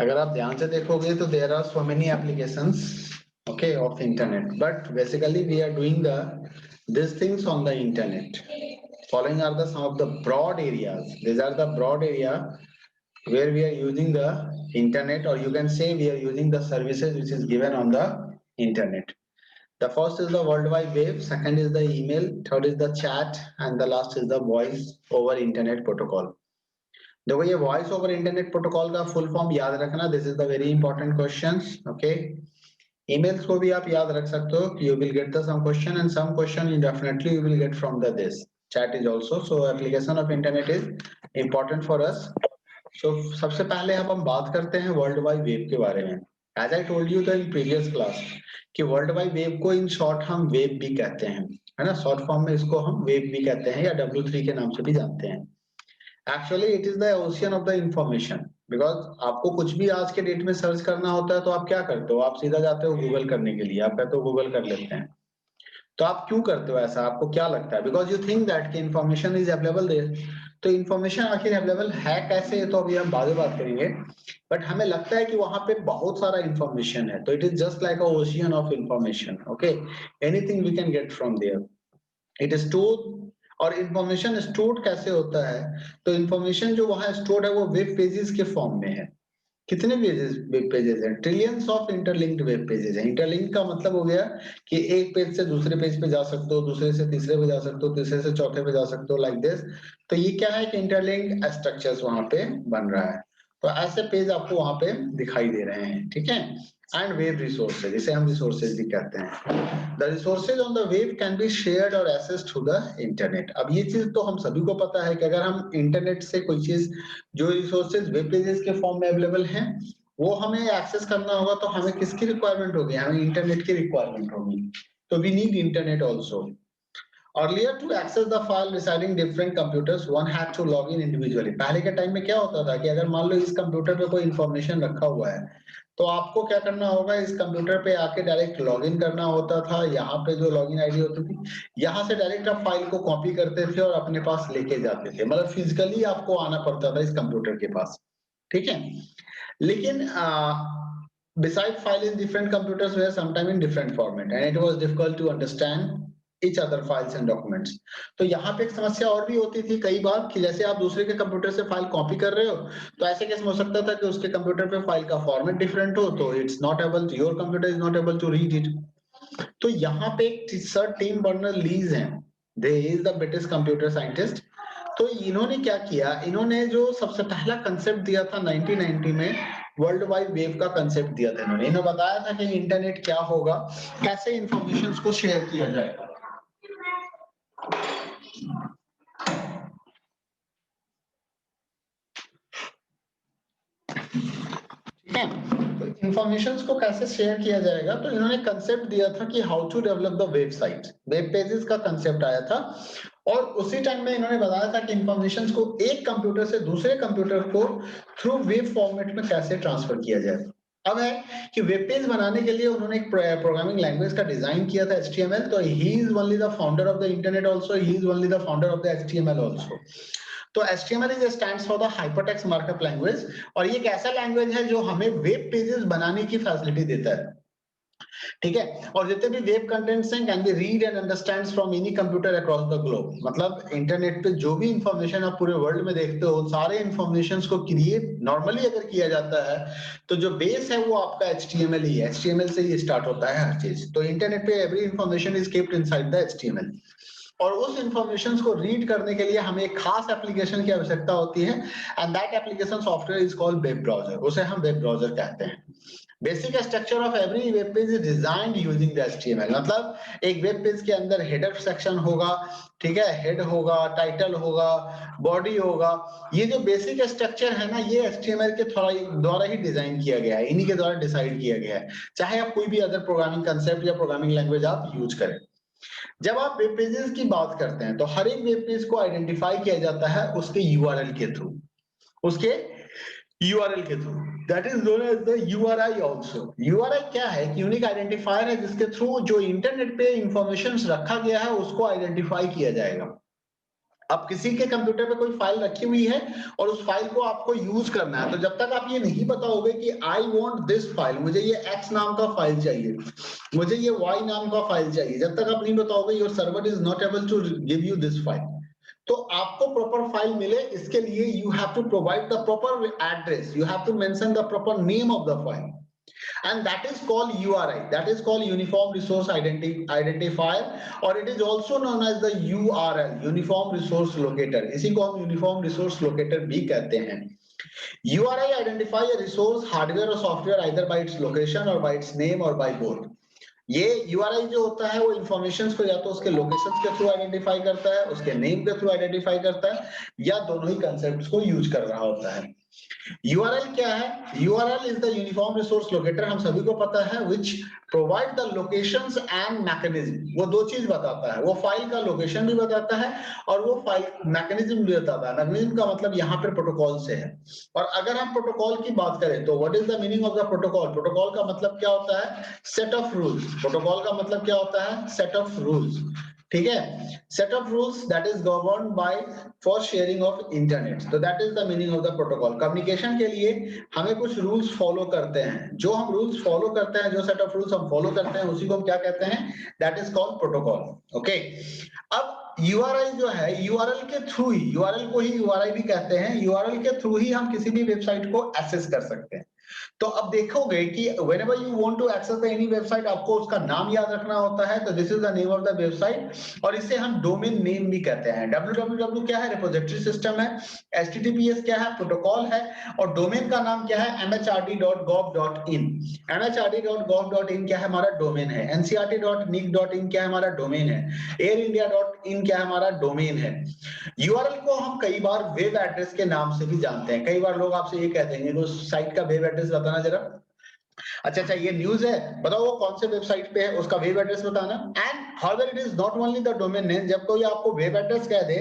अगर आप ध्यान से देखोगे तो there are so many applications okay of internet, but basically we are doing these things on the internet. Following are the some of the broad areas. These are the broad area where we are using the internet, or you can say we are using the services which is given on the internet. The first is the World Wide Web, second is the email, third is the chat, and the last is the voice over internet protocol. देखो ये voice over internet protocol का full form याद रखना, this is the very important questions. Okay, emails को भी आप याद रख सकते हो, you will get the some question and some question you definitely you will get from the this chat is also. So application of internet is important for us. So सबसे पहले अब हम बात करते हैं वर्ल्ड वाइड वेब के बारे में. As I told you the in previous class कि वर्ल्ड वाइड वेब को इन शॉर्ट हम वेब भी कहते हैं, है ना. शॉर्ट फॉर्म में इसको हम वेब भी कहते हैं या W3 के नाम से भी जानते हैं. Actually it is the ocean of the information, because आपको कुछ भी आज के डेट में सर्च करना होता है तो आप क्या करते हो, आप सीधा जाते हो गूगल करने के लिए, आप कहते हो गूगल कर लेते हैं. तो आप क्यों करते हो ऐसा, आपको क्या लगता है? बिकॉज यू थिंक दैट कि इंफॉर्मेशन इज अवेलेबल देयर. तो इंफॉर्मेशन आखिर अवेलेबल है कैसे, तो अभी हम बाद में बात करेंगे. बट हमें लगता है कि वहां पे बहुत सारा इंफॉर्मेशन है, तो it is just like a ocean of information. Okay, anything we can get from there. It is stored. और इंफॉर्मेशन स्टोर्ड कैसे होता है, तो इंफॉर्मेशन जो वहां स्टोर्ड है वो वेब पेजेस के फॉर्म में है. कितने पेजेस वेब पेजेस हैं? Trillions of interlinked web pages हैं. इंटरलिंक का मतलब हो गया कि एक पेज से दूसरे पेज पे जा सकते हो, दूसरे से तीसरे पे जा सकते हो, तीसरे से चौथे पे जा सकते हो, लाइक दिस. तो ये क्या है कि इंटरलिंक स्ट्रक्चर्स वहां पे बन रहा है. तो ऐसे पेज आपको वहां पे दिखाई दे रहे हैं, ठीक है. एंड वेब रिसोर्सेज, इसे हम रिसोर्सेज भी कहते हैं. The resources on the web can be shared और एक्सेस थ्रू द इंटरनेट. अब ये चीज तो हम सभी को पता है कि अगर हम इंटरनेट से कोई चीज, जो रिसोर्सेज वेब पेजेस के फॉर्म में अवेलेबल हैं, वो हमें एक्सेस करना होगा तो हमें किसकी रिक्वायरमेंट होगी? हमें इंटरनेट की रिक्वायरमेंट होगी. तो we need internet also. Earlier to access the file residing different computers, one had to log in individually. पहले के टाइम में क्या होता था कि अगर मान लो इस कंप्यूटर पे कोई इंफॉर्मेशन रखा हुआ है, तो आपको क्या करना होगा, इस कंप्यूटर पे आके डायरेक्ट लॉगिन करना होता था. यहाँ पे जो लॉगिन आईडी होती थी, यहाँ से डायरेक्ट आप फाइल को कॉपी करते थे और अपने पास लेके जाते थे. मतलब फिजिकली आपको आना पड़ता था इस कंप्यूटर के पास, ठीक है. लेकिन beside file in different computers were sometime in different format and it was difficult to understand each other files and documents. तो यहाँ पे एक समस्या और भी होती थी कई बार कि जैसे आप दूसरे के कंप्यूटर से फाइल कॉपी कर रहे हो, तो ऐसे केस में हो सकता था कि उसके कंप्यूटर पे फाइल का फॉर्मेट डिफरेंट हो, तो it's not able, your computer is not able to read it. तो यहाँ पे एक सर टिम बर्नर लीज हैं, they is the British computer scientist. तो इन्होंने क्या किया, इन्होंने जो सबसे पहला कंसेप्ट दिया था 1990 में, वर्ल्ड वाइड वेब का कंसेप्ट दिया था. इन्होंने बताया था कि इंटरनेट क्या होगा, कैसे इंफॉर्मेशन को शेयर किया जाएगा. ठीक है, तो इंफॉर्मेशन को कैसे शेयर किया जाएगा, तो इन्होंने कंसेप्ट दिया था कि how to develop the website. Web pages का कंसेप्ट आया था और उसी टाइम में इन्होंने बताया था कि इंफॉर्मेशन को एक कंप्यूटर से दूसरे कंप्यूटर को थ्रू वेब फॉर्मेट में कैसे ट्रांसफर किया जाए. अब है कि वेब पेज बनाने के लिए उन्होंने एक प्रोग्रामिंग लैंग्वेज का डिजाइन किया था, HTML. तो he is only the founder of the internet also, he is only the founder of the HTML also. तो HTML is stands for the hypertext markup language, और ये एक ऐसा लैंग्वेज है जो हमें वेब पेजेस बनाने की फैसिलिटी देता है, ठीक है. और जितने भी वेब कंटेंट्स हैं can be read and understands from any computer across the globe. मतलब इंटरनेट पे जो भी इंफॉर्मेशन आप पूरे वर्ल्ड में देखते हो, सारे इंफॉर्मेशंस को क्रिएट नॉर्मली अगर किया जाता है तो जो बेस है वो आपका HTML ही है. HTML से ही स्टार्ट होता है हर चीज. तो इंटरनेट पे every information is keeped inside the HTML. और उस इंफॉर्मेशन को रीड करने के लिए हमें एक खास एप्लीकेशन की आवश्यकता होती है, and that application software is called web browser. उसे हम वेब ब्राउजर कहते हैं. Basic structure of every web page is designed using the HTML. मतलब एक वेब पेज के अंदर हेडर सेक्शन होगा, ठीक है, हेड होगा, टाइटल होगा, बॉडी होगा. ये जो बेसिक स्ट्रक्चर है ना, ये HTML के द्वारा ही डिजाइन किया गया है, इन्हीं के द्वारा डिसाइड किया गया है, चाहे आप कोई भी अदर प्रोग्रामिंग कंसेप्ट या प्रोग्रामिंग लैंग्वेज आप यूज करें. जब आप वेब पेजेस की बात करते हैं तो हर एक वेब पेज को आइडेंटिफाई किया जाता है उसके URL के थ्रू, उसके URL के through. That is known as the URI also. URI क्या है? यूनिक आइडेंटिफायर है जिसके थ्रू जो इंटरनेट पे इंफॉर्मेशन रखा गया है उसको आइडेंटिफाई किया जाएगा. अब किसी के कंप्यूटर पे कोई फाइल रखी हुई है और उस फाइल को आपको यूज करना है, तो जब तक आप ये नहीं बताओगे कि आई वांट दिस फाइल, मुझे ये एक्स नाम का फाइल चाहिए, मुझे ये वाई नाम का फाइल चाहिए, जब तक आप नहीं बताओगे your server is not able to give you this file. तो आपको प्रॉपर फाइल मिले इसके लिए you have to provide the proper address, you have to mention the proper name of the file, and that is called URI, that is called Uniform Resource Identifier, और it is also known as the URL, Uniform Resource Locator, इसी को हम Uniform Resource Locator भी कहते हैं। URI identify a resource, hardware or software either by its location or by its name or by both। ये URI जो होता है वो इंफॉर्मेशंस को या तो उसके लोकेशंस के थ्रू आइडेंटिफाई करता है, उसके नेम के थ्रू आइडेंटिफाई करता है, या दोनों ही कंसेप्ट्स को यूज कर रहा होता है। URL क्या है? URL is the uniform resource locator, हम सभी को पता है, which provide the locations and mechanism। वो दो चीज बताता है, वो फाइल का लोकेशन भी बताता है और वो फाइल मैकेनिज्म भी बताता है। मैकेनिज्म का मतलब यहाँ पे प्रोटोकॉल से है। और अगर हम प्रोटोकॉल की बात करें तो what is the meaning of the protocol? Protocol का मतलब क्या होता है? Set of rules. प्रोटोकॉल का मतलब क्या होता है? Set of rules. ठीक है, set of rules that is governed by for sharing of internet. तो that is the meaning of the protocol. Communication के लिए हमें कुछ रूल्स फॉलो करते हैं, जो हम रूल्स फॉलो करते हैं, जो सेट ऑफ रूल्स हम फॉलो करते हैं, उसी को हम क्या कहते हैं? That is called protocol. Okay, अब URI जो है, URL के थ्रू ही, URL को ही URI भी कहते हैं, URL के थ्रू ही हम किसी भी वेबसाइट को एक्सेस कर सकते हैं। तो अब देखोगे कि whenever you want to access the any website, आपको उसका नाम याद रखना होता है, तो this is the name of the website, और इसे हम डोमेन नेम भी कहते हैं। www क्या है? रिपोजिटरी सिस्टम है। https क्या है? प्रोटोकॉल है। और डोमेन का नाम क्या है? mhrd.gov.in। mhrd.gov.in क्या है? हमारा डोमेन है। ncrt.nic.in क्या है? हमारा डोमेन है। airindia.in क्या है? हमारा डोमेन है। URL को हम कई बार वेब एड्रेस के नाम से भी जानते हैं। कई बार लोग आपसे ये कहते हैं कि उस साइट का वेब एड्रेस बताना जरा। अच्छा, ये न्यूज़ है, बताओ वो कौन से वेबसाइट पे है, उसका वेब एड्रेस बताना। And however it is not only the domain name. जब कोई आपको वेब एड्रेस कह दे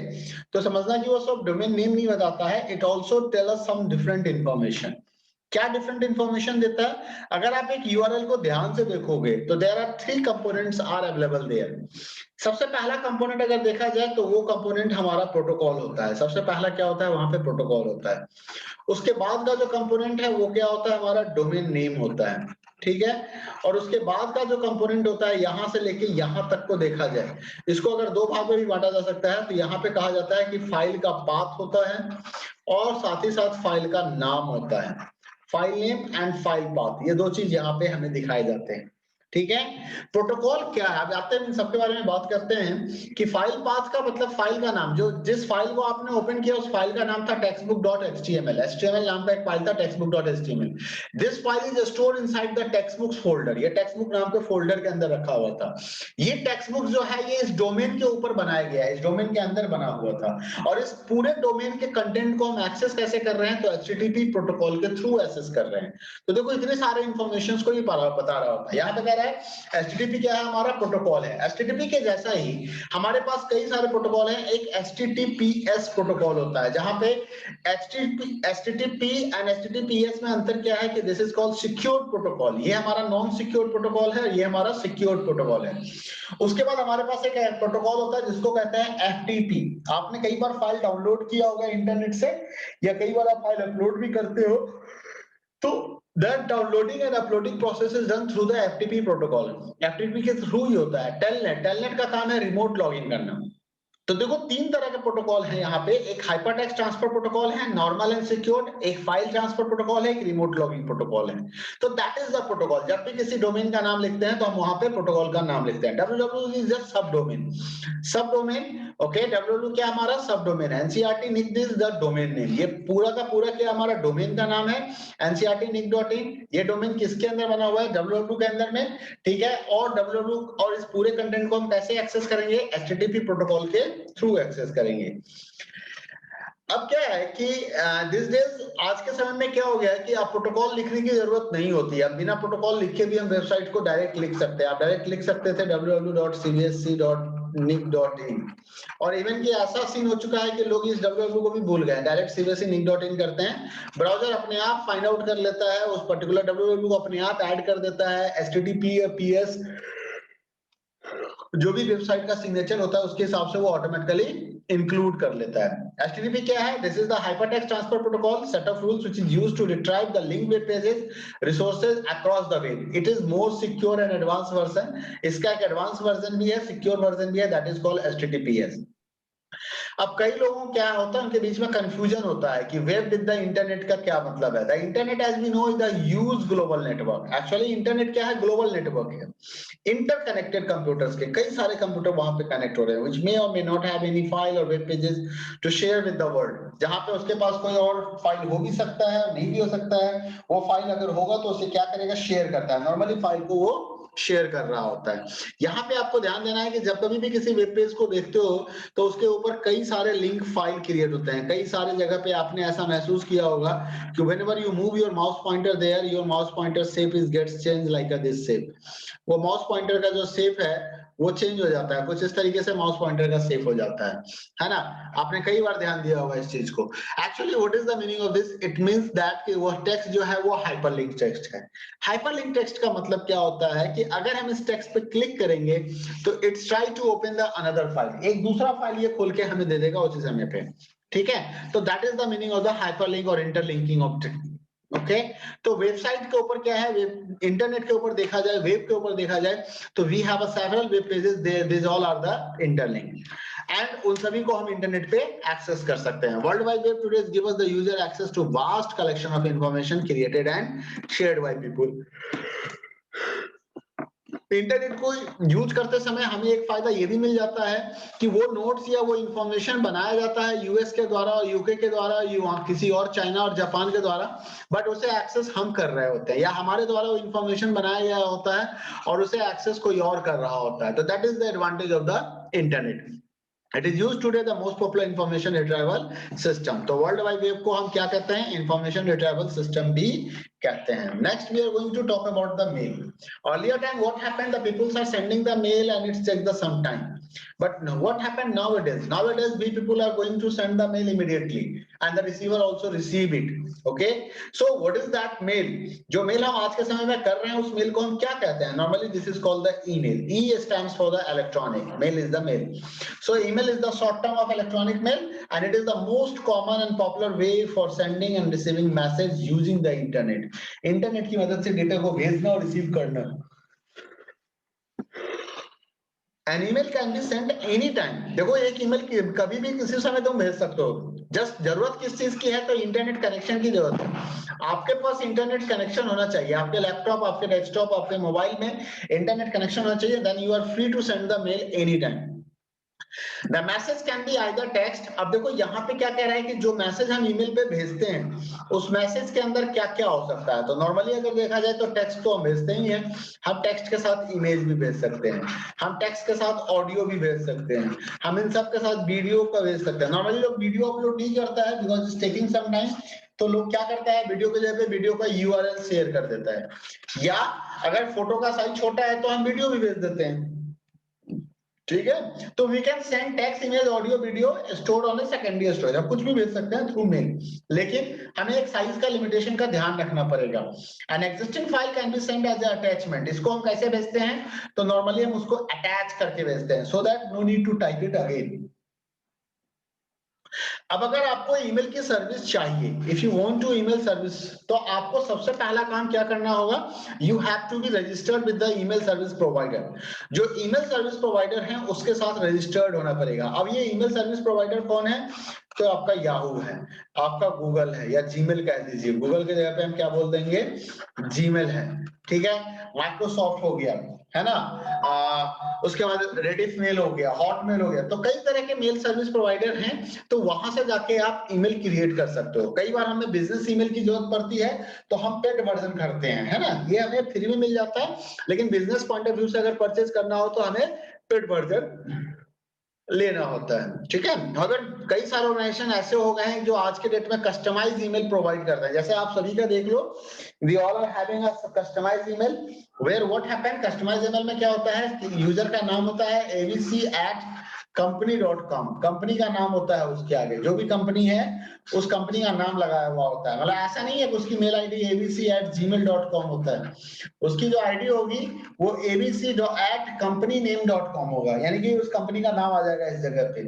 तो समझना कि वो सब डोमेन नेम नहीं बताता है, it also tell us some different information. क्या डिफरेंट इंफॉर्मेशन देता है? अगर आप एक URL को ध्यान से देखोगे तो there are 3 components are available there. सबसे पहला कंपोनेंट अगर देखा जाए तो वो कंपोनेंट हमारा प्रोटोकॉल होता है। सबसे पहला क्या होता है? वहां पे प्रोटोकॉल होता है। उसके बाद का जो कंपोनेंट है वो क्या होता है? हमारा डोमेन नेम होता है। ठीक है, और उसके बाद का जो कंपोनेंट होता है, यहां से लेके यहां तक को देखा जाए, इसको अगर दो भाग में भी बांटा जा सकता है। तो यहाँ पे कहा जाता है कि फाइल का पाथ होता है और साथ ही साथ फाइल का नाम होता है। File name and file path, ये दो चीज यहाँ पे हमें दिखाए जाते हैं। ठीक है, प्रोटोकॉल क्या है? अब आते हैं इन सबके बारे में बात करते हैं कि फाइल पाथ का मतलब फाइल का नाम। जो जिस फाइल को आपने ओपन किया उस फाइल का नाम था textbook.html। HTML नाम का एक फाइल था textbook.html। This file is stored inside the textbooks folder. ये टेक्स्टबुक नाम के फोल्डर के अंदर रखा हुआ था। ये टेक्स्टबुक जो है ये इस डोमेन के ऊपर बनाया गया है, इस डोमेन के अंदर बना हुआ था। और इस पूरे डोमेन के कंटेंट को हम एक्सेस कैसे कर रहे हैं? तो HTTP प्रोटोकॉल के थ्रू एक्सेस कर रहे हैं। तो देखो इतने सारे इंफॉर्मेशंस को ये बता रहा होता है। यहाँ पे कह रहा है HTTP क्या है? हमारा प्रोटोकॉल है। HTTP के जैसा ही हमारे पास कई सारे प्रोटोकॉल हैं। एक HTTPS प्रोटोकॉल होता है, जहां पे HTTP एंड HTTPS में अंतर क्या है कि this is called secured protocol. ये हमारा नॉन सिक्योर्ड प्रोटोकॉल है, ये हमारा सिक्योर्ड प्रोटोकॉल है। उसके बाद हमारे पास एक प्रोटोकॉल होता है जिसको कहते हैं FTP। आपने कई बार फाइल डाउनलोड किया होगा इंटरनेट से, या कई बार आप फाइल अपलोड भी करते हो, तो that downloading and uploading process is done through the FTP protocol। FTP के थ्रू ही होता है। टेलनेट का काम है रिमोट लॉगिन करना। तो देखो तीन तरह के प्रोटोकॉल हैं यहाँ पे। एक हाइपरटेक्स्ट ट्रांसफर प्रोटोकॉल है, नॉर्मल एंड सिक्योर्ड। एक फाइल ट्रांसफर प्रोटोकॉल है, एक रिमोट लॉगिंग प्रोटोकॉल है। तो दैट इज द प्रोटोकॉल। जब भी किसी डोमेन का नाम लिखते हैं तो हम वहां पे प्रोटोकॉल का नाम लिखते हैं। www is just sub domain. Sub domain, okay. www क्या हमारा? सब डोमेन है। NCERT निक दिस द डोमेन नेम। ये पूरा का पूरा क्या हमारा डोमेन का नाम है, NCERT-nic.in। ये डोमेन किसके अंदर बना हुआ है? www के अंदर में। ठीक है, और www और इस पूरे कंटेंट को हम कैसे एक्सेस करेंगे? HTTP प्रोटोकॉल के थ्रू एक्सेस करेंगे। अब क्या है कि दिस डेज आज के समय में क्या हो गया है कि आप प्रोटोकॉल लिखने की जरूरत नहीं होती है। अब बिना प्रोटोकॉल लिखे भी हम वेबसाइट को डायरेक्ट लिख सकते हैं। आप डायरेक्ट लिख सकते थे www.cbsc.nic.in। और इवन कि ऐसा सीन हो चुका है कि लोग इस www को भी भूल गए, डायरेक्ट cbsc.nic.in करते हैं। ब्राउजर अपने आप फाइंड आउट कर लेता है, उस पर्टिकुलर www को अपने आप ऐड कर देता है। HTTPS जो भी वेबसाइट का सिग्नेचर होता है उसके हिसाब से वो ऑटोमेटिकली इंक्लूड कर लेता है। HTTP क्या है? This is the hypertext transfer protocol set of rules which is used to retrieve the link web pages resources across the web. It is more secure and advance version. इसका एक advance version भी है, secure version भी है, that is called HTTPS। अब कई लोगों को क्या होता है, उनके बीच में कंफ्यूजन होता है कि वेब विद द इंटरनेट का क्या मतलब है। The internet as we know is the huge global network. Actually internet क्या है? ग्लोबल नेटवर्क है। इंटरकनेक्टेड कंप्यूटर्स के कई सारे कंप्यूटर वहां पे कनेक्ट हो रहे हैं, which may or may not have any file or web pages to share with the world। जहां पे उसके पास कोई और फाइल हो भी सकता है, नहीं भी हो सकता है। वो फाइल अगर होगा तो उसे क्या करेगा? शेयर करता है। नॉर्मली फाइल को वो शेयर कर रहा होता है। यहाँ पे आपको ध्यान देना है कि जब कभी भी किसी वेब पेज को देखते हो तो उसके ऊपर कई सारे लिंक फाइल क्रिएट होते हैं। कई सारे जगह पे आपने ऐसा महसूस किया होगा कि whenever you move your mouse pointer there, your mouse pointer shape is gets changed like this shape। वो माउस पॉइंटर का जो शेप है वो चेंज हो जाता है, कुछ इस तरीके से माउस पॉइंटर का शेप हो जाता है ना? आपने कई बार ध्यान दिया होगा इस चीज को। Actually what is the meaning of this? It means that कि वो टेक्स्ट जो है वो हाइपरलिंक टेक्स्ट है। हाइपरलिंक टेक्स्ट का मतलब क्या होता है कि अगर हम इस टेक्स्ट पे क्लिक करेंगे तो it's try to open the another file. एक दूसरा फाइल ये खोल के हमें दे देगा उसी समय पे। ठीक है, तो that is the meaning of the hyperlink और इंटरलिंकिंग ऑफ ओके। तो वेबसाइट के ऊपर क्या है? इंटरनेट के ऊपर देखा जाए, वेब के ऊपर देखा जाए तो we have a several web pages, this all are the interlink and उन सभी को हम इंटरनेट पे एक्सेस कर सकते हैं। World wide web today give us the user access to vast collection of information created and shared by people. Internet को use करते समय हमें एक फायदा ये भी मिल जाता है कि वो नोट्स या वो इंफॉर्मेशन बनाया जाता है यूएस के द्वारा और यूके के द्वारा, किसी और चाइना और जापान के द्वारा, बट उसे एक्सेस हम कर रहे होते हैं या हमारे द्वारा वो इंफॉर्मेशन बनाया गया होता है और उसे एक्सेस कोई और कर रहा होता है। तो that is the advantage of the internet. It is used today the most popular information retrieval system. तो वर्ल्ड वाइड वेब को हम क्या कहते हैं? इंफॉर्मेशन रिट्राइवल सिस्टम भी कहते हैं। Next we are going to talk about the mail. Earlier time what happened? The peoples are sending the mail and it's take the some time, but what happened nowadays? Nowadays we people are going to send the mail immediately and the receiver also receive it। okay, so what is that mail? जो mail हम आज के समय में कर रहे हैं उस मेल को हम क्या कहते हैं? Normally this is called the email। E stands for the electronic, mail is the mail। So email is the short term of electronic mail and it is the most common and popular way for sending and receiving message using the internet। Internet की मदद से data को भेजना और receive करना। An email can be sent any time। देखो एक email कभी भी किसी समय तुम भेज सकते हो। जस्ट जरूरत किस चीज की है? तो इंटरनेट कनेक्शन की जरूरत है। आपके पास इंटरनेट कनेक्शन होना चाहिए, आपके लैपटॉप, आपके डेस्कटॉप, आपके मोबाइल में इंटरनेट कनेक्शन होना चाहिए। Then you are free to send the mail any time. The message can be either text। अब देखो यहाँ पे क्या कह रहा है कि जो मैसेज हम ईमेल पे भेजते हैं उस मैसेज के अंदर क्या क्या हो सकता है। तो नॉर्मली अगर देखा जाए तो टेक्स्ट तो हम भेजते ही हैं। हम टेक्स्ट के साथ इमेज भी भेज सकते हैं, हम टेक्स्ट के साथ ऑडियो भी भेज सकते हैं, हम इन सब के साथ वीडियो का भेज सकते हैं। नॉर्मली लोग वीडियो अपलोड नहीं करता है because it's taking some time. तो लोग क्या करता है? वीडियो के जगह पे वीडियो का यूआरएल शेयर कर देता है, या अगर फोटो का साइज छोटा है तो हम वीडियो भी भेज देते हैं। ठीक है, तो we can send text, image, audio, video stored on a secondary storage. हम कुछ भी भेज सकते हैं थ्रू मेल, लेकिन हमें एक साइज का लिमिटेशन का ध्यान रखना पड़ेगा। An existing file can be send as attachment. इसको हम कैसे भेजते हैं? तो नॉर्मली हम उसको अटैच करके भेजते हैं, so that no need to type it again. अब अगर आपको ईमेल की सर्विस चाहिए, if you want to email service, तो आपको सबसे पहला काम क्या करना होगा? You have to be registered with the email service provider. जो ईमेल सर्विस प्रोवाइडर है उसके साथ रजिस्टर्ड होना पड़ेगा। अब ये ईमेल सर्विस प्रोवाइडर कौन है? तो आपका याहू है, आपका गूगल है, या जीमेल कह दीजिए। गूगल की जगह पे हम क्या बोल देंगे? जीमेल है। ठीक है, माइक्रोसॉफ्ट हो गया, है ना, उसके बाद रेडिफ मेल हो गया, हॉटमेल हो गया। तो कई तरह के मेल सर्विस प्रोवाइडर हैं, तो वहां से जाके आप ईमेल क्रिएट कर सकते हो। कई बार हमें बिजनेस ईमेल की जरूरत पड़ती है तो हम पेड वर्जन करते हैं, है ना, ये हमें फ्री में मिल जाता है। लेकिन बिजनेस पॉइंट ऑफ व्यू से अगर परचेज करना हो तो हमें पेड वर्जन लेना होता है। ठीक है, अगर कई सारे ऑर्गेनाइजेशन ऐसे हो गए हैं जो आज के डेट में कस्टमाइज ईमेल प्रोवाइड करते हैं। जैसे आप सभी का देख लो, we all are having a customize email where what happen. Customize email में क्या होता है? यूजर का नाम होता है abc@ company.com, कंपनी का नाम होता है उसके आगे, जो भी कंपनी है उस कंपनी का नाम लगाया हुआ होता है। मतलब ऐसा नहीं है कि उसकी मेल आईडी abc@gmail.com होता है, उसकी जो आईडी होगी वो abc@companyname.com होगा, यानी कि उस कंपनी का नाम आ जाएगा इस जगह पे।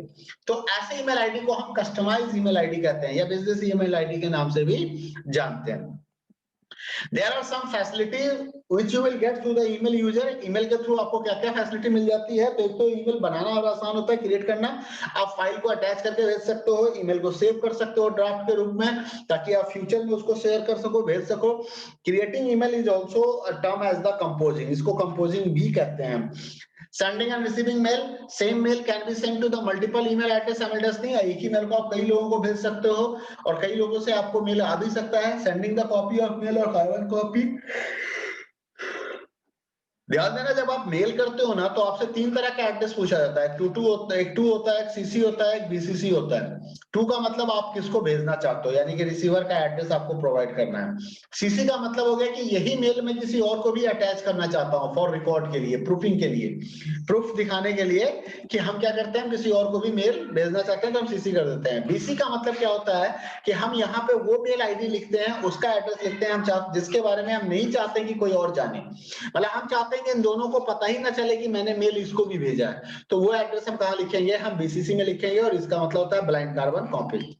तो ऐसे ईमेल आईडी को हम कस्टमाइज ईमेल आईडी कहते हैं या बिजनेस ईमेल आईडी के नाम से भी जानते हैं। There are some facilities which you will get through the email user. Email के थ्रू आपको क्या क्या फैसिलिटी मिल जाती है, तो एक तो ईमेल बनाना और आसान होता है, क्रिएट करना। आप फाइल को अटैच करके भेज सकते हो, ईमेल को सेव कर सकते हो ड्राफ्ट के रूप में, ताकि आप फ्यूचर में उसको शेयर कर सको, भेज सको। Creating email is also term as the composing, इसको कंपोजिंग भी कहते हैं। Sending and receiving mail, same mail can be sent to the multiple email address simultaneously। एक ही मेल को आप कई लोगों को भेज सकते हो और कई लोगों से आपको मेल आ भी सकता है। Sending the copy of mail or private copy। ध्यान देना, जब आप मेल करते हो ना तो आपसे तीन तरह का एड्रेस पूछा जाता है, एक टू होता है, एक सीसी होता है, एक बीसीसी होता है। टू का मतलब आप किसको भेजना चाहते हो, यानी कि रिसीवर का एड्रेस आपको प्रोवाइड करना है। सीसी का मतलब हो गया कि यही मेल में किसी और को भी अटैच करना चाहता हूं फॉर रिकॉर्ड के लिए, प्रूफिंग के लिए, प्रूफ दिखाने के लिए कि हम क्या करते हैं, किसी और को भी मेल भेजना चाहते हैं तो हम सीसी कर देते हैं। बीसी का मतलब क्या होता है कि हम यहाँ पे वो मेल आईडी लिखते हैं, उसका एड्रेस लिखते हैं, हम जिसके बारे में हम नहीं चाहते कि कोई और जाने, मतलब हम चाहते हैं कि इन दोनों को पता ही ना चले कि मैंने मेल इसको भी भेजा है, तो वो एड्रेस हम कहाँ लिखेंगे, हम बीसीसी में लिखेंगे, और इसका मतलब होता है ब्लाइंड कार्बन कॉपी।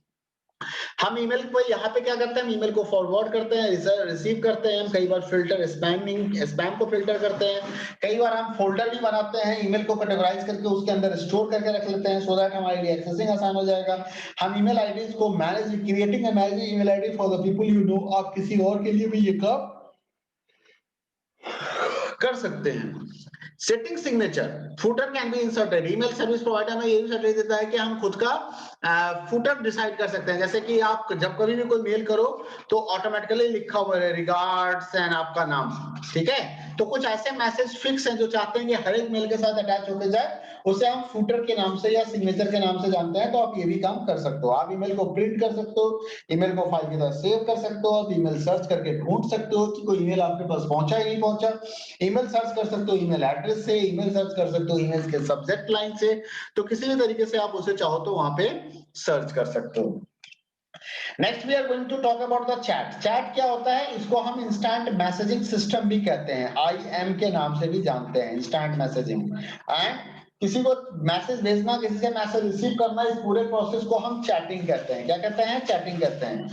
हम ईमेल को यहाँ पे क्या करते हैं, ईमेल को फॉरवर्ड करते हैं, रिसीव करते हैं, कई बार फिल्टर स्पैम को फिल्टर करते हैं, कई बार हम फोल्डर भी बनाते हैं, ईमेल को कैटेगराइज करके उसके अंदर स्टोर करके रख लेते हैं, सो दैट हमारे लिए एक्सेसिंग आसान हो जाएगा। हम ईमेल आईडीज को manage, creating a manage email ID for the people you know, आप किसी और के लिए भी ये काम कर सकते हैं। Setting signature, footer can be inserted. Email service provider में ये भी सर्विस देता है कि हम खुद का फुटर डिसाइड कर सकते हैं, जैसे कि आप जब कभी भी कोई मेल करो तो ऑटोमेटिकली लिखा हुआ है रिगार्ड्स एंड आपका नाम, ठीक है। तो कुछ ऐसे मैसेज फिक्स हैं जो चाहते हैं कि हर एक मेल के साथ अटैच होकर जाए, उसे हम फुटर के नाम से या सिग्नेचर के नाम से जानते हैं। तो आप ये भी काम कर सकते हो, आप ईमेल को प्रिंट कर सकते हो, ईमेल को फाइल की तरह सेव कर सकते हो, आप ईमेल सर्च करके ढूंढ सकते हो कि कोई ईमेल आपके पास पहुंचा या नहीं पहुंचा, ईमेल सर्च कर सकते हो ईमेल एड्रेस से, ईमेल सर्च कर सकते हो ईमेल के सब्जेक्ट लाइन से, तो किसी भी तरीके से आप उसे चाहो तो वहां पे सर्च कर सकते हो। Next we are going to talk about the chat. Chat क्या होता है, इसको हम इंस्टेंट मैसेजिंग सिस्टम भी कहते हैं, IM के नाम से भी जानते हैं, इंस्टेंट मैसेजिंग। एंड किसी को मैसेज भेजना, किसी से मैसेज रिसीव करना, इस पूरे प्रोसेस को हम चैटिंग कहते हैं। क्या कहते हैं, चैटिंग कहते हैं।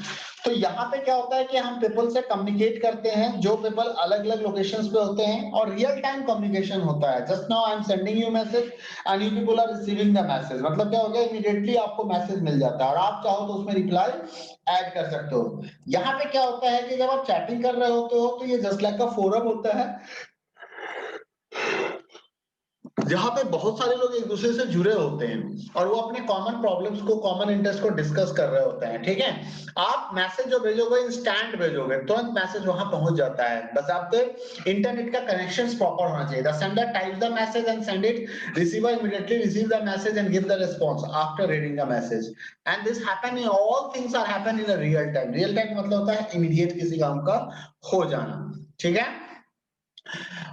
तो यहाँ पे क्या होता है कि हम पीपल से कम्युनिकेट करते हैं, जो पीपल अलग अलग लोकेशंस पे होते हैं, और रियल टाइम कम्युनिकेशन होता है। Just now I am sending you message and you people are receiving the message, मतलब क्या हो गया, इमीडिएटली आपको मैसेज मिल जाता है और आप चाहो तो उसमें रिप्लाई ऐड कर सकते हो। यहाँ पे क्या होता है कि जब आप चैटिंग कर रहे होते हो तो ये जस्ट लाइक का फोरम होता है, जहां पे बहुत सारे लोग एक दूसरे से जुड़े होते हैं और वो अपने कॉमन प्रॉब्लम्स को, कॉमन इंटरेस्ट को डिस्कस कर रहे होते हैं, ठीक है। आप मैसेज जो भेजोगे, इंस्टेंट भेजोगे, तुरंत मैसेज वहां पहुंच जाता है, बस आपके इंटरनेट का कनेक्शन प्रॉपर होना चाहिए। The sender types the message and send it, receiver immediately receive the message and give the response after reading the message, and this happen in all things are happen in a real time. Real time मतलब होता है immediate किसी काम का हो जाना, ठीक है।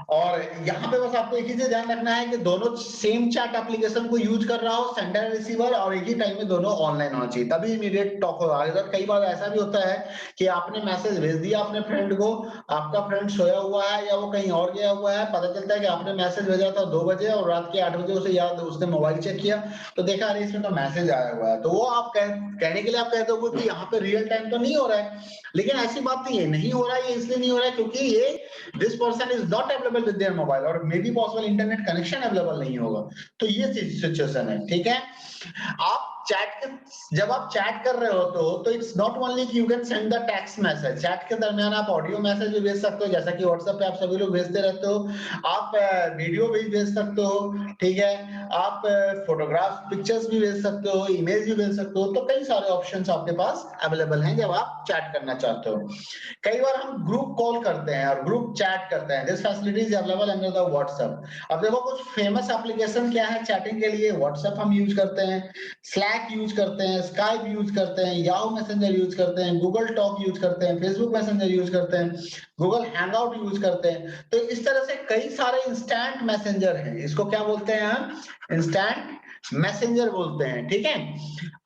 और यहाँ पे बस आपको एक ही चीज ध्यान रखना है कि दोनों सेम चैट एप्लीकेशन को यूज कर रहा हो, सेंडर रिसीवर, और एक ही टाइम में दोनों ऑनलाइन होना चाहिए, तभी इमीडिएट टॉक होगा। अगर कई बार ऐसा भी होता है कि आपने मैसेज भेज दिया अपने फ्रेंड को, आपका फ्रेंड सोया हुआ है या वो कहीं और गया हुआ है, पता चलता है कि आपने मैसेज भेजा था 2 बजे और रात के 8 बजे उसे याद, उसने मोबाइल चेक किया तो देखा अरे इसमें तो मैसेज आया हुआ है, तो वो आप कहने के लिए आप कह दोगे कि यहाँ पे रियल टाइम तो नहीं हो रहा है, लेकिन ऐसी बात नहीं है, नहीं हो रहा है। ये इसलिए नहीं हो रहा है क्योंकि ये this person is not available with their mobile, और may be possible internet connection available नहीं होगा, तो ये सिचुएशन है, ठीक है। आप जब आप चैट कर रहे होते हो तो इट्स नॉट ओनली कि you can send the text message, chat के दरमियान आप ऑडियो मैसेज भी भेज सकते हो, जैसा कि व्हाट्सएप पे आप सभी लोग भेजते रहते हो, आप वीडियो भी भेज सकते हो, ठीक है, आप फोटोग्राफ पिक्चर्स भी भेज सकते हो, इमेज भी भेज सकते हो, तो कई सारे ऑप्शंस आपके पास अवेलेबल हैं जब आप चैट करना चाहते हो। कई बार हम ग्रुप कॉल करते हैं और ग्रुप चैट करते हैं, this facility is available under the WhatsApp. अब देखो कुछ फेमस एप्लीकेशन क्या है चैटिंग के लिए, व्हाट्सएप हम यूज करते हैं, स्लैक यूज करते हैं, स्काइप यूज करते हैं, याहू मैसेंजर यूज करते हैं, गूगल टॉक यूज करते हैं, फेसबुक मैसेंजर यूज करते हैं, गूगल हैंगआउट यूज करते हैं। तो इस तरह से कई सारे इंस्टेंट मैसेंजर हैं, इसको क्या बोलते हैं हम, इंस्टेंट मैसेंजर बोलते हैं, ठीक है।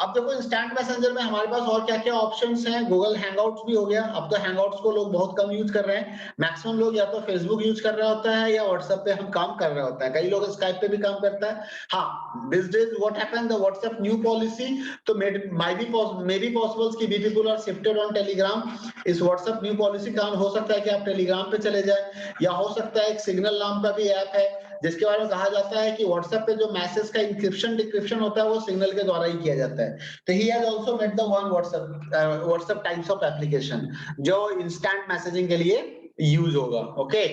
अब देखो इंस्टेंट मैसेंजर में हमारे पास और क्या क्या ऑप्शंस हैं। गूगल हैंगआउट्स भी हो गया। अब तो हैंगआउट्स को लोग बहुत कम यूज कर रहे हैं। मैक्सिमम लोग या तो फेसबुक यूज कर रहा होता है या व्हाट्सएप पे हम काम कर रहे होते हैं। कई लोग स्काइप पे भी काम करता है। हाँ, this days what happened, the WhatsApp new policy, तो मे बी पॉसिबल कि we people are shifted on Telegram. इस व्हाट्सएप न्यू पॉलिसी का हो सकता है कि आप टेलीग्राम पे चले जाए, या हो सकता है एक सिग्नल नाम का भी ऐप है जिसके बारे में कहा जाता है कि व्हाट्सएप पे जो मैसेज का इंक्रिप्शन डिक्रिप्शन होता है वो सिग्नल के द्वारा ही किया जाता है। तो he has also made the one WhatsApp types of application जो इंस्टेंट मैसेजिंग के लिए यूज होगा। Okay,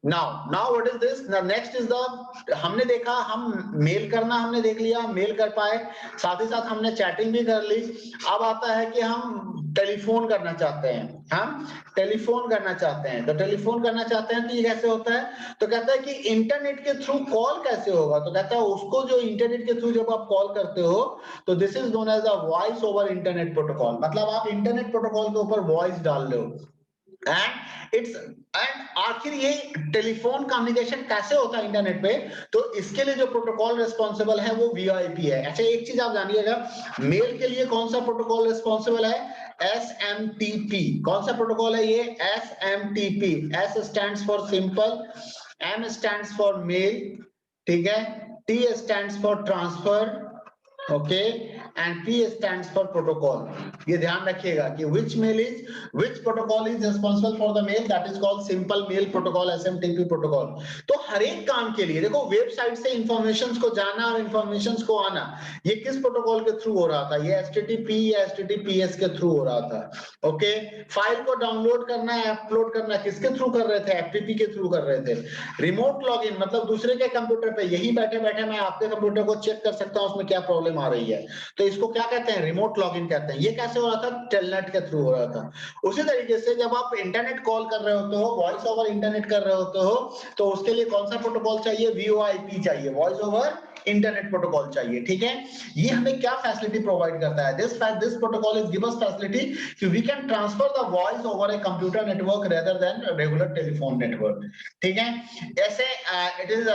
now what is this, next is the, हमने देखा, हम मेल करना हमने देख लिया, मेल कर पाए, साथ ही साथ हमने चैटिंग भी कर ली। अब आता है कि हम टेलीफोन करना चाहते हैं। हम टेलीफोन करना चाहते हैं, तो टेलीफोन करना चाहते हैं तो ये कैसे होता है, तो कहता है कि इंटरनेट के थ्रू कॉल कैसे होगा, तो कहता है उसको जो इंटरनेट के थ्रू जब आप कॉल करते हो तो this is known as a voice over internet protocol. मतलब आप इंटरनेट प्रोटोकॉल के ऊपर वॉइस डाल रहे हो एंड आखिर ये टेलीफोन कम्युनिकेशन कैसे होता है इंटरनेट पे, तो इसके लिए जो प्रोटोकॉल रिस्पॉन्सिबल है वो वीओआईपी है। अच्छा, एक चीज आप जानिएगा, मेल के लिए कौन सा प्रोटोकॉल रिस्पॉन्सिबल है, SMTP। कौन सा प्रोटोकॉल है ये, SMTP। S stands for simple, M stands for male, ठीक है, T stands for transfer, okay, and P stands for protocol. ये ध्यान रखिएगा कि which protocol is responsible for the mail, that is called simple mail protocol, SMTP protocol. तो हर एक काम के लिए देखो, वेबसाइट से इंफॉर्मेशंस को जाना और इंफॉर्मेशंस को आना, ये किस प्रोटोकॉल के थ्रू हो रहा था, ये HTTP या HTTPS के थ्रू हो रहा था। ओके, फाइल को डाउनलोड करना, अपलोड करना किसके थ्रू कर रहे थे, FTP के थ्रू कर रहे थे। रिमोट लॉगिन मतलब दूसरे के कंप्यूटर पे यही बैठे बैठे मैं आपके कंप्यूटर को चेक कर सकता हूं उसमें क्या प्रॉब्लम आ रही है, तो इसको क्या कहते हैं, रिमोट लॉगिन कहते हैं। ये कैसे हो रहा था, टेलनेट के थ्रू हो रहा था। उसी तरीके से जब आप इंटरनेट कॉल कर रहे होते हो, वॉइस ओवर इंटरनेट कर रहे होते हो, तो उसके लिए कौन सा प्रोटोकॉल चाहिए, VoIP चाहिए, वॉइस ओवर इंटरनेट प्रोटोकॉल चाहिए, ठीक है। ये हमें क्या फैसिलिटी प्रोवाइड करता है, this protocol is give us facility कि we can transfer the voice over a computer network rather than regular telephone network, ठीक है। ऐसे इट इज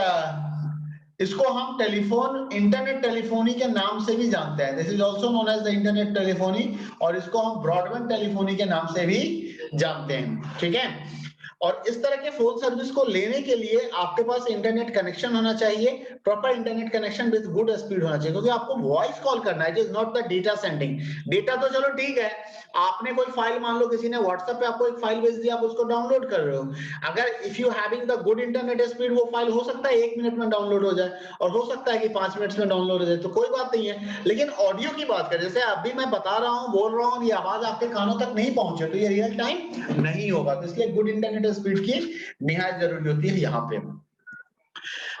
इसको हम टेलीफोन, इंटरनेट टेलीफोनी के नाम से भी जानते हैं, this is also known as the internet telephony, और इसको हम ब्रॉडबैंड टेलीफोनी के नाम से भी जानते हैं, ठीक है। और इस तरह के फोन सर्विस को लेने के लिए आपके पास इंटरनेट कनेक्शन होना चाहिए, proper internet connection with good speed होना चाहिए, क्योंकि आपको वॉइस कॉल करना है, it is not the data sending. Data तो चलो ठीक है, आपने कोई फाइल, मान लो किसी ने व्हाट्सएप पे आपको एक फाइल भेज दी, आप उसको डाउनलोड कर रहे हो, अगर if you having the good internet speed, वो फाइल हो सकता है 1 मिनट में डाउनलोड हो जाए, और हो सकता है कि 5 मिनट में डाउनलोड हो जाए, तो कोई बात नहीं है। लेकिन ऑडियो की बात करें, जैसे अभी मैं बता रहा हूँ, बोल रहा हूँ, ये आवाज आपके कानों तक नहीं पहुंचे, तो ये रियल टाइम नहीं होगा, तो इसलिए गुड इंटरनेट स्पीड की निहायत जरूरी होती है यहाँ पे।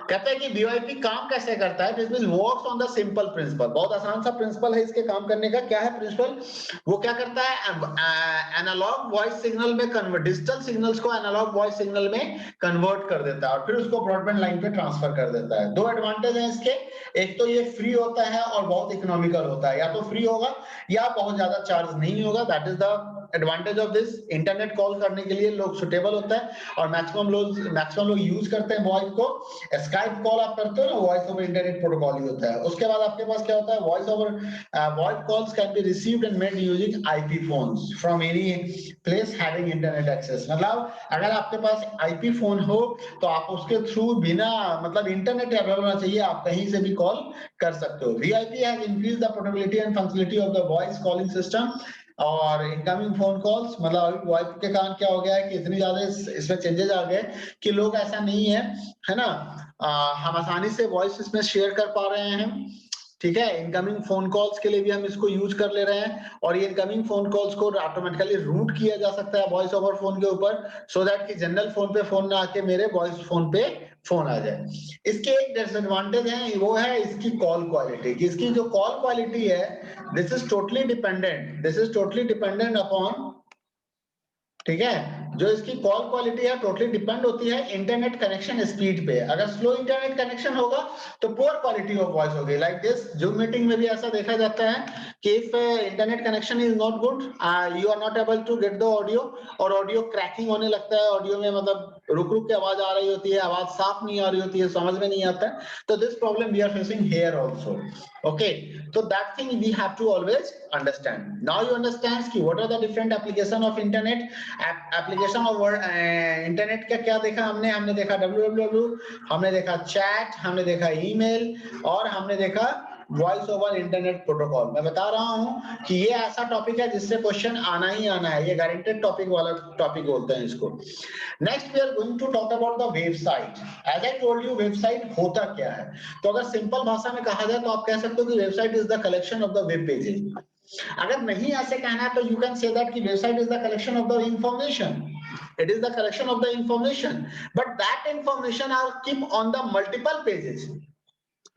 कहते हैं कि वीओआईपी काम कैसे करता है, this works on the simple principal. बहुत आसान सा प्रिंसिपल है इसके काम करने का। क्या है प्रिंसिपल, वो क्या करता है, एनालॉग वॉइस सिग्नल में कन्वर्ट, डिजिटल सिग्नल्स को एनालॉग वॉइस सिग्नल में कन्वर्ट कर देता है और फिर उसको ब्रॉडबैंड लाइन पे ट्रांसफर कर देता है। दो एडवांटेज हैं इसके, एक तो ये फ्री होता है और बहुत इकोनॉमिकल होता है, या तो फ्री होगा या बहुत ज्यादा चार्ज नहीं होगा, that is the advantage of this. Internet call करने के लिए लोग सुटेबल होता है, और मैक्सिमम लोग यूज करते हैं वॉइस को। स्काइप कॉल आप करते हो ना, वॉइस ओवर इंटरनेट प्रोटोकॉल ही होता है। उसके बाद आपके पास क्या होता है, voice calls can be received and made using IP phones from any place having internet access. मतलब अगर आपके पास आईपी फोन हो तो आप उसके थ्रू बिना, मतलब इंटरनेट अवेलेबल होना चाहिए, आप कहीं से भी कॉल कर सकते हो। VIP has increase the portability and functionality of the voice calling system. और इनकमिंग फोन कॉल्स, मतलब वॉइस के कारण क्या हो गया है कि इतनी ज्यादा इसमें चेंजेस आ गए कि लोग, ऐसा नहीं है ना, हम आसानी से वॉइस इसमें शेयर कर पा रहे हैं, ठीक है। इनकमिंग फोन कॉल्स के लिए भी हम इसको यूज कर ले रहे हैं, और ये इनकमिंग फोन कॉल्स को ऑटोमेटिकली रूट किया जा सकता है वॉइस ओवर फोन के ऊपर, सो दैट कि जनरल फोन पे फोन ना आके मेरे वॉइस फोन पे फोन आ जाए। इसके एक डिसएडवांटेज है, वो है इसकी कॉल क्वालिटी। इसकी जो कॉल क्वालिटी है, this is totally dependent upon, ठीक है, जो इसकी कॉल क्वालिटी है टोटली डिपेंड होती है इंटरनेट कनेक्शन स्पीड पे। अगर स्लो इंटरनेट कनेक्शन होगा तो पुअर क्वालिटी ऑफ वॉइस होगी। लाइक दिस जूम मीटिंग में भी ऐसा देखा जाता है कि if internet connection is not good, you are not able to get the audio, और ऑडियो क्रैकिंग होने लगता है, ऑडियो में मतलब रुक रुक के आवाज आ रही होती है, आवाज साफ नहीं आ रही होती है, समझ में नहीं आता है, तो this problem we are facing here also. Okay, so that thing we have to always understand. Now you understand कि what are the different application of internet. Application of internet का क्या देखा हमने? हमने देखा www, हमने देखा chat, हमने देखा email, और हमने देखा वॉइस ओवर इंटरनेट प्रोटोकॉल. मैं बता रहा हूं कि ये ऐसा टॉपिक है जिससे क्वेश्चन आना ही आना है, ये गारंटेड टॉपिक वाला टॉपिक बोलते हैं इसको. Next we are going to talk about the website. As I told you, website होता क्या है? तो अगर सिंपल भाषा में कहा जाए तो आप कह सकते हो कि website is the collection of the web pages. अगर नहीं ऐसे कहना है तो यू कैन से दैट कि website is the collection of the information. It is the collection of the information, but that information are keep on the multiple pages.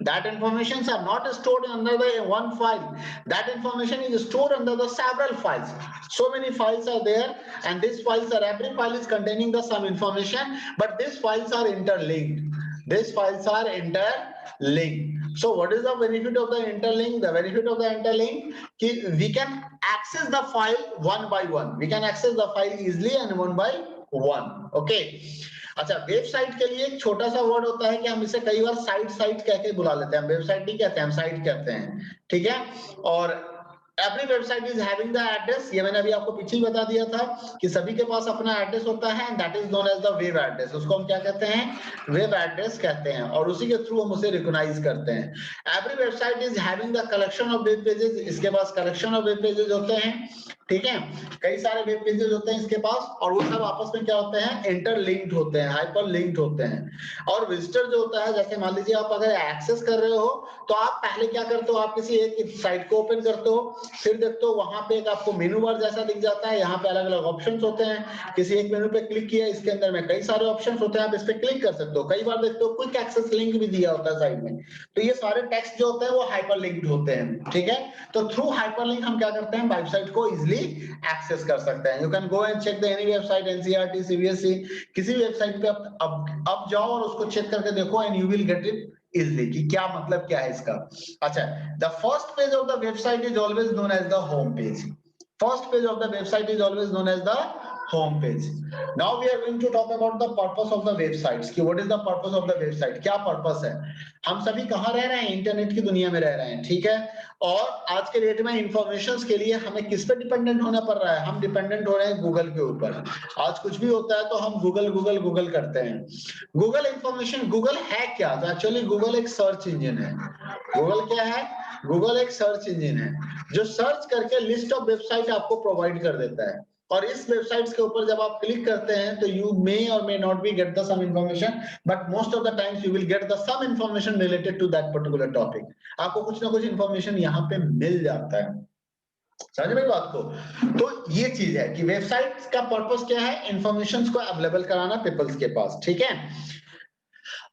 That informations are not stored under the one file. That information is stored under the several files. So many files are there, and these files are, every file is containing the some information, but these files are interlinked. These files are interlinked. So what is the benefit of the interlink? The benefit of the interlink, we can access the file one by one. We can access the file easily and one by one. Okay. अच्छा, website के लिए एक छोटा सा word होता है कि हम इसे कई बार साइट कह के बुला लेते हैं. वेबसाइट नहीं कहते हैं, हम साइट कहते हैं. ठीक है. और every website is having the address. ये मैंने अभी आपको पीछे ही बता दिया था कि सभी के पास अपना एड्रेस होता है, and that is known as the web address. उसको हम क्या कहते हैं? वेब एड्रेस कहते हैं, और उसी के थ्रू हम उसे रिकॉग्नाइज करते हैं. Every website is having the collection of web pages. इसके पास कलेक्शन ऑफ वेब पेजेस होते हैं. ठीक है, कई सारे वेब पेजेस होते हैं इसके पास, और वो सब आपस में क्या होते हैं? इंटरलिंक्ड होते हैं, हाइपर लिंक्ड होते हैं. और विजिटर जो होता है, जैसे मान लीजिए आप अगर एक्सेस कर रहे हो तो आप पहले क्या करते हो? आप किसी एक साइट को ओपन करते हो, फिर देखते हो वहां पे एक आपको मेनू बार जैसा दिख जाता है. यहाँ पे अलग अलग ऑप्शंस होते हैं. किसी एक मेनू पे क्लिक किया, इसके अंदर में कई सारे ऑप्शंस होते हैं, आप इस पे क्लिक कर सकते हो. कई बार देखते हो क्विक एक्सेस लिंक भी दिया होता है साइड में. तो ये सारे टेक्स्ट जो होते हैं वो हाइपर लिंक्ड होते हैं. ठीक है, तो थ्रू हाइपर लिंक हम क्या करते हैं? वेबसाइट को इजिली एक्सेस कर सकते हैं. You can go and check the any website, NCERT, CBSE, किसी वेबसाइट पे अब जाओ और उसको चेक करके देखो, and you will get it easily कि क्या मतलब क्या है इसका. अच्छा, the first page of the website is always known as the home page. First page of the website is always known as the home page. Now we are going to talk about the purpose of the websites. कि what is the purpose of the website? क्या purpose है? हम सभी कहाँ रह रहे हैं? Internet की दुनिया में रह रहे हैं. ठीक है, और आज के डेट में इंफॉर्मेशन के लिए हमें किस पे डिपेंडेंट होना पड़ रहा है? हम डिपेंडेंट हो रहे हैं गूगल के ऊपर. आज कुछ भी होता है तो हम गूगल करते हैं. गूगल इंफॉर्मेशन, गूगल है क्या? तो एक्चुअली गूगल एक सर्च इंजन है. गूगल क्या है? गूगल एक सर्च इंजन है जो सर्च करके लिस्ट ऑफ वेबसाइट आपको प्रोवाइड कर देता है. और इस वेबसाइट्स के ऊपर जब आप क्लिक करते हैं तो यू मे और may not be get the some information, but most of the times you will get the some information related to that particular topic. आपको कुछ ना कुछ इंफॉर्मेशन यहाँ पे मिल जाता है. समझ में बात को? तो ये चीज है कि वेबसाइट का पर्पस क्या है? इंफॉर्मेशन को अवेलेबल कराना पीपल्स के पास. ठीक है,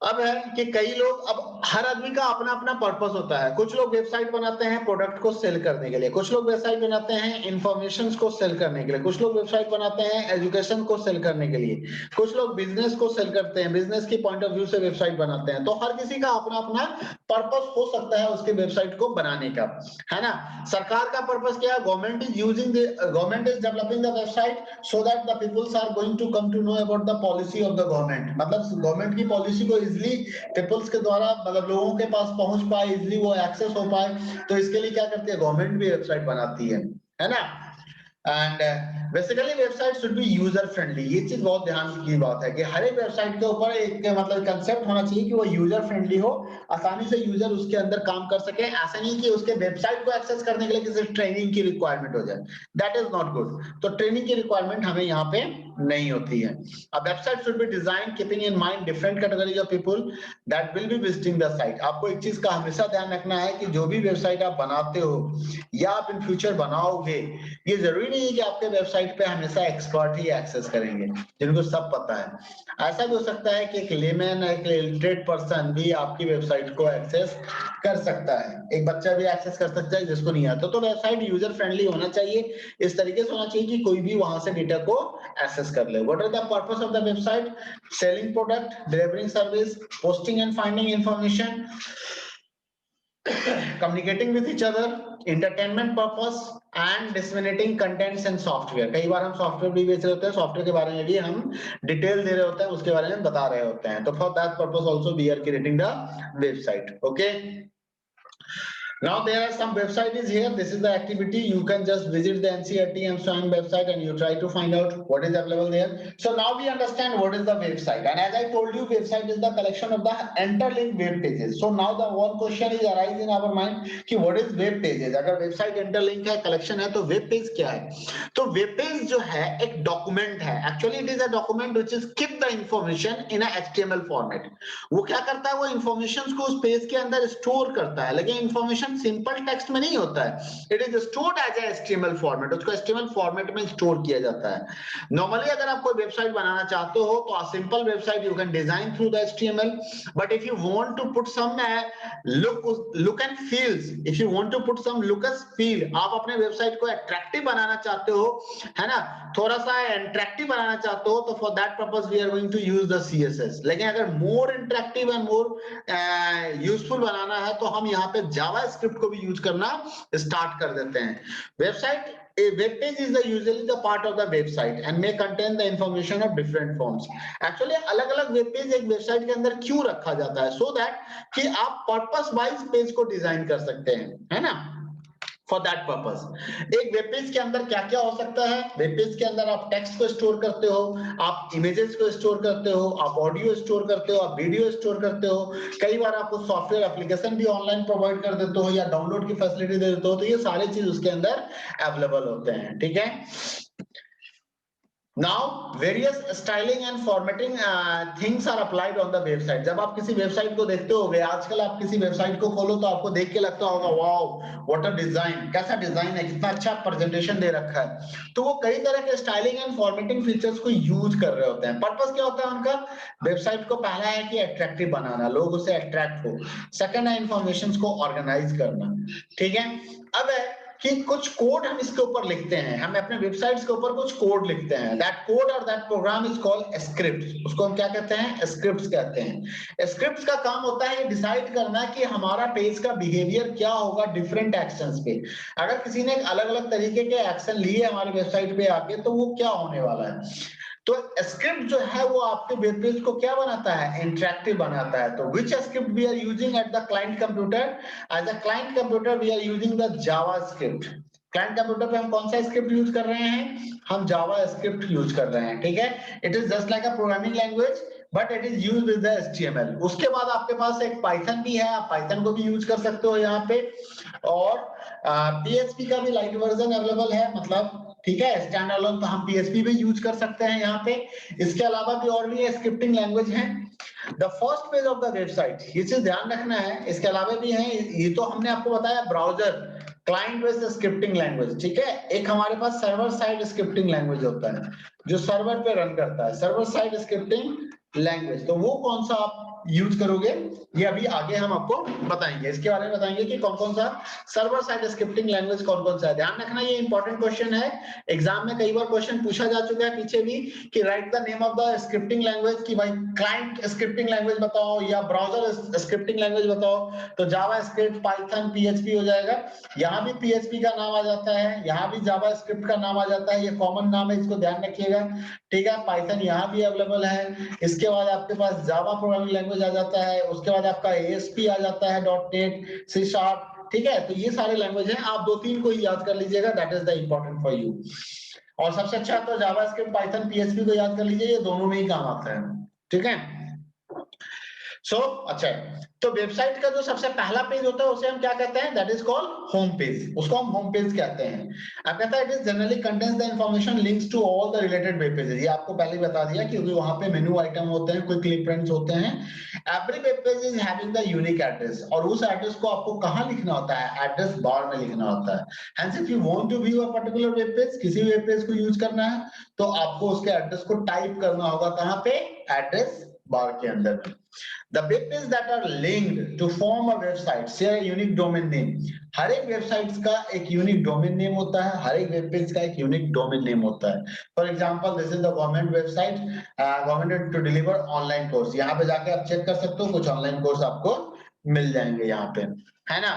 अब है कि कई लोग, अब हर आदमी का अपना अपना पर्पस होता है. कुछ लोग वेबसाइट बनाते हैं प्रोडक्ट को सेल करने के लिए, कुछ लोग वेबसाइट बनाते हैं इंफॉर्मेशन को सेल करने के लिए, कुछ लोग वेबसाइट बनाते हैं एजुकेशन को सेल करने के लिए, कुछ लोग बिजनेस को सेल करते हैं, बिजनेस की पॉइंट ऑफ व्यू से वेबसाइट बनाते हैं. तो हर किसी का अपना अपना पर्पस हो सकता है उसके वेबसाइट को बनाने का, है ना. सरकार का पर्पस क्या है? Government is developing the website so that the peoples are going to come to know about the policy of the government. मतलब गवर्नमेंट की पॉलिसी को इजिली पीपल्स के द्वारा, मतलब लोगों के पास पहुंच पाए, इजिली वो एक्सेस हो पाए. तो इसके लिए क्या करती है? गवर्नमेंट भी वेबसाइट बनाती है ना. And basically website should be user friendly. ये चीज बहुत ध्यान की बात है कि हर एक वेबसाइट के ऊपर एक मतलब कंसेप्ट होना चाहिए कि वो यूजर फ्रेंडली हो, आसानी से यूजर उसके अंदर काम कर सके. ऐसा नहीं कि उसके वेबसाइट को एक्सेस करने के लिए किसी ट्रेनिंग की रिक्वायरमेंट हो जाए. That is not good. तो ट्रेनिंग की रिक्वायरमेंट हमें यहाँ पे नहीं होती है. A website should be designed keeping in mind different categories of people that will be visiting the site. आपको एक चीज का हमेशा ध्यान रखना है कि जो भी वेबसाइट आप बनाते हो या आप इन फ्यूचर बनाओगे, ये जरूरी नहीं है कि आपके वेबसाइट पे हमेशा एक्सपर्ट ही एक्सेस करेंगे जिनको सब पता है. ऐसा भी हो सकता है कि एक लेमैन, एक इलिटरेट पर्सन भी आपकी वेबसाइट को एक्सेस कर सकता है. एक बच्चा भी एक्सेस कर सकता है जिसको नहीं आता. तो वेबसाइट यूजर फ्रेंडली होना चाहिए, इस तरीके से होना चाहिए कि कोई भी वहां से डेटा को एक्सेस कर ले. What are the purpose of the website? Selling product, delivering service, posting and finding information, communicating with each other, entertainment purpose and disseminating contents and software. कई बार हम सॉफ्टवेयर भी बेच रहे होते हैं, सॉफ्टवेयर के बारे में भी हम डिटेल दे रहे होते हैं, उसके बारे में बता रहे होते हैं। तो for that purpose also we are creating the website. Okay, now there are some website is here. This is the activity. You can just visit the NCERT and SWAN website and you try to find out what is available there. So now we understand what is the website, and as I told you, website is the collection of the interlinked web pages. So now the one question is arise in our mind कि what is web pages? अगर website interlink है, collection है, तो web page क्या है? तो web page जो है एक document है. Actually it is a document which is keep the information in a HTML format. वो क्या करता है, वो इंफॉर्मेशन को उस पेज के अंदर स्टोर करता है, लेकिन इंफॉर्मेशन सिंपल टेक्स्ट में नहीं होता है, it is stored as a HTML format, उसको एचटीएमएल फॉर्मेट में स्टोर किया जाता है। नॉर्मली अगर आप कोई वेबसाइट बनाना चाहते हो तो a simple website you can design through the HTML, but if you want to put some look and feels, if you want to put some look and feel, आप अपने वेबसाइट को attractive बनाना चाहते हो, है ना, थोड़ा सा अट्रैक्टिव बनाना चाहते हो, तो for that purpose we are going to use the CSS। लेकिन अगर more interactive and more useful बनाना है तो हम यहाँ पे जावास्क्रिप्ट को भी यूज करना स्टार्ट कर देते हैं। Website A web page is usually the part of the website and may contain the information of different forms. Actually अलग-अलग वेब पेज एक वेबसाइट के अंदर क्यों रखा जाता है? So that कि आप पर्पस वाइज पेज को डिजाइन कर सकते हैं, है ना? फॉर दैट पर्पस एक वेब पेज के अंदर क्या क्या हो सकता है? वेब पेज के अंदर आप टेक्स्ट को स्टोर करते हो, आप इमेजेस को स्टोर करते हो, आप ऑडियो स्टोर करते हो, आप वीडियो स्टोर करते हो, कई बार आपको सॉफ्टवेयर एप्लीकेशन भी ऑनलाइन प्रोवाइड कर देते हो या डाउनलोड की फैसिलिटी दे देते हो, तो ये सारे चीज उसके अंदर अवेलेबल होते हैं। ठीक है, Now various styling and formatting things are applied on the website. जब आप किसी वेबसाइट को देखते होगे, आजकल आप किसी वेबसाइट को खोलो तो आपको देख के लगता होगा वाओ व्हाट अ डिजाइन, कैसा डिजाइन है, कितना अच्छा प्रेजेंटेशन दे रखा है। तो वो कई तरह के स्टाइलिंग एंड फॉर्मेटिंग फीचर्स को यूज कर रहे होते हैं। पर्पस क्या होता है उनका? वेबसाइट को पहला है कि अट्रैक्टिव बनाना, लोग उससे अट्रैक्ट हो। सेकंड है इंफॉर्मेशन को ऑर्गेनाइज करना। ठीक है, अब है कि कुछ कोड हम इसके ऊपर लिखते हैं, हम अपने वेबसाइट्स के ऊपर कुछ कोड लिखते हैं। दैट कोड और that program is called script. उसको हम क्या कहते हैं? स्क्रिप्ट्स कहते हैं। स्क्रिप्ट्स का काम होता है डिसाइड करना कि हमारा पेज का बिहेवियर क्या होगा डिफरेंट एक्शंस पे। अगर किसी ने अलग अलग तरीके के एक्शन लिए हमारे वेबसाइट पे आके, तो वो क्या होने वाला है। तो स्क्रिप्ट जो है वो आपके वेब पेज को क्या बनाता है? इंटरेक्टिव बनाता है। तो which script we are using at the client computer? As a client computer we are using the JavaScript. Client computer पे हम कौन सा स्क्रिप्ट यूज कर रहे हैं? हम जावास्क्रिप्ट यूज कर रहे हैं। ठीक है, it is just like a programming language but it is used with the HTML। उसके बाद आपके पास एक पाइथन भी है, आप पाइथन को भी यूज कर सकते हो यहाँ पे, और PHP का भी लाइट वर्जन अवेलेबल है, मतलब ठीक है, स्टैंड अलोन तो हम PHP भी यूज कर सकते हैं यहाँ पे। इसके अलावा भी और भी स्क्रिप्टिंग लैंग्वेज है। The first page of the website, ये चीज ध्यान रखना है, इसके अलावा भी है। ये तो हमने आपको बताया browser client based scripting language. ठीक है, एक हमारे पास सर्वर साइड स्क्रिप्टिंग लैंग्वेज होता है जो सर्वर पे रन करता है, सर्वर साइड स्क्रिप्टिंग लैंग्वेज। तो वो कौन सा आप यूज करोगे, ये अभी आगे हम आपको बताएंगे, इसके बारे में बताएंगे कि कौन कौन सा सर्वर साइड स्क्रिप्टिंग लैंग्वेज कौन कौन सा है। ध्यान रखना, ये इंपॉर्टेंट क्वेश्चन है, एग्जाम में कई बार क्वेश्चन पूछा जा चुका है पीछे भी कि right the name of the scripting language, कि भाई क्लाइंट स्क्रिप्टिंग लैंग्वेज बताओ या ब्राउजर स्क्रिप्टिंग लैंग्वेज बताओ। तो जावा स्क्रिप्ट, पाइथन, PHP हो जाएगा। यहाँ भी PHP का नाम आ जाता है, यहाँ भी जावा स्क्रिप्ट का नाम आ जाता है, ये कॉमन नाम है, इसको ध्यान रखिएगा। ठीक है, पाइथन यहाँ भी अवेलेबल है। इसके बाद आपके पास जावा प्रोग्रामिंग लैंग्वेज आ जाता है, उसके बाद आपका ASP आ जाता है, .NET, C#। ठीक है, तो ये सारे लैंग्वेज हैं, आप 2-3 को ही याद कर लीजिएगा, that is the important for you. और सबसे अच्छा तो जावास्क्रिप्ट, पाइथन, PHP को याद कर लीजिए, ये दोनों में ही काम आता है। ठीक है, अच्छा, तो वेबसाइट का जो सबसे पहला पेज होता है उसे हम क्या कहते हैं? That is called home page, उसको हम होम पेज कहते हैं। अब कहता है it is generally contains the information links to all the related web pages. ये आपको पहले ही बता दिया क्योंकि वहां पे मेनू आइटम होते हैं, क्विक लिंक फ्रेंड्स होते हैं। Every web page is having the unique address, और उस एड्रेस को आपको कहां लिखना होता है? एड्रेस बार में लिखना होता है। Hence if you want to view a particular web page, किसी वेब पेज को यूज करना है तो आपको उसके एड्रेस को टाइप करना होगा, कहां पे? एड्रेस बार के अंदर। The web pages that are linked to form a website share a unique domain name. हर एक वेबसाइट्स का एक यूनिक डोमेन नेम होता है, हर एक वेब पेज का एक यूनिक डोमेन नेम होता है। For example this is the government website, government to deliver online course. यहाँ पे जाके आप चेक कर सकते हो, कुछ ऑनलाइन कोर्स आपको मिल जाएंगे यहाँ पे, है ना।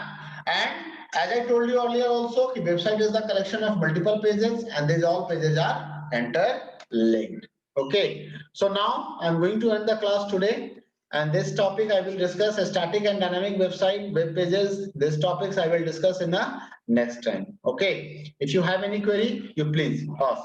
And as I told you earlier also, कि website is the collection of multiple pages and these all pages are interlinked. Okay, so now I'm going to end the class today, and this topic I will discuss static and dynamic website web pages. These topics I will discuss in the next time. Okay, if you have any query, you please ask.